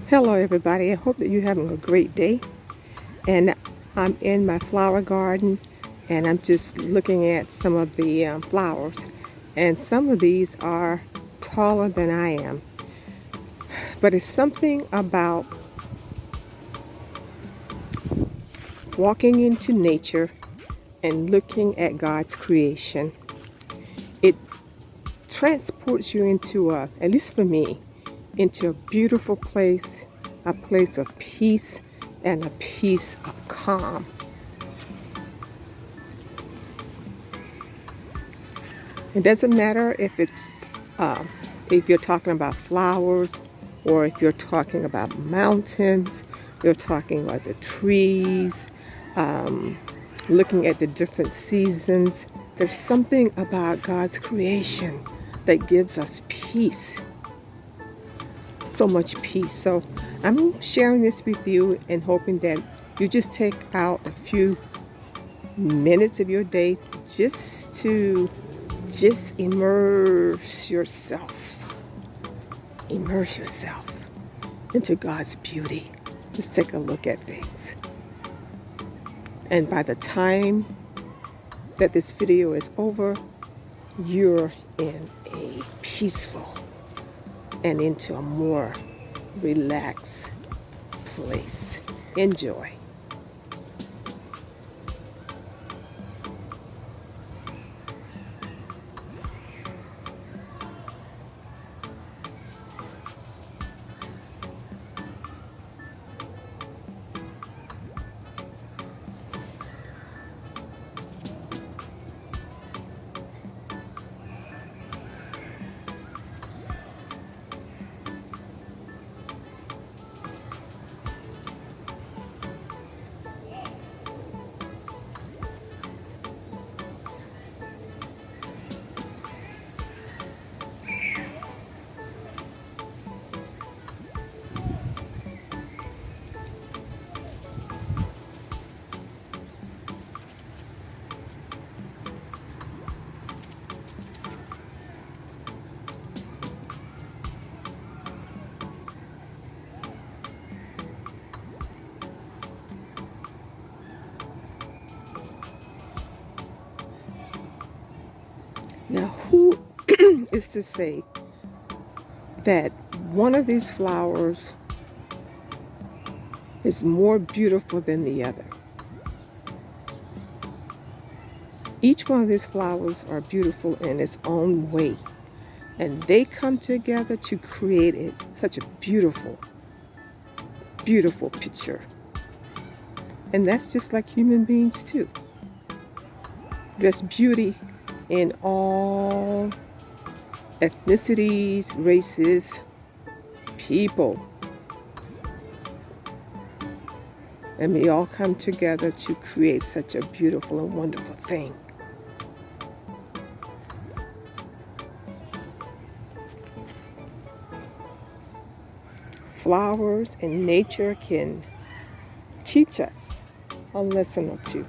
Hello everybody, I hope that you're having a great day. And I'm in my flower garden and I'm just looking at some of the flowers. And some of these are taller than I am. But it's something about walking into nature and looking at God's creation. It transports you into at least for me, into a beautiful place, a place of peace and a peace of calm. It doesn't matter if you're talking about flowers or if you're talking about mountains, you're talking about the trees, looking at the different seasons. There's something about God's creation that gives us peace, so much peace. So I'm sharing this with you and hoping that you just take out a few minutes of your day just immerse yourself into God's beauty. Just take a look at things. And by the time that this video is over, you're in a peaceful and into a more relaxed place. Enjoy. Now, who is to say that one of these flowers is more beautiful than the other? Each one of these flowers are beautiful in its own way, and they come together to create such a beautiful, beautiful picture. And that's just like human beings too. There's beauty in all ethnicities, races, people. And we all come together to create such a beautiful and wonderful thing. Flowers and nature can teach us a lesson or two.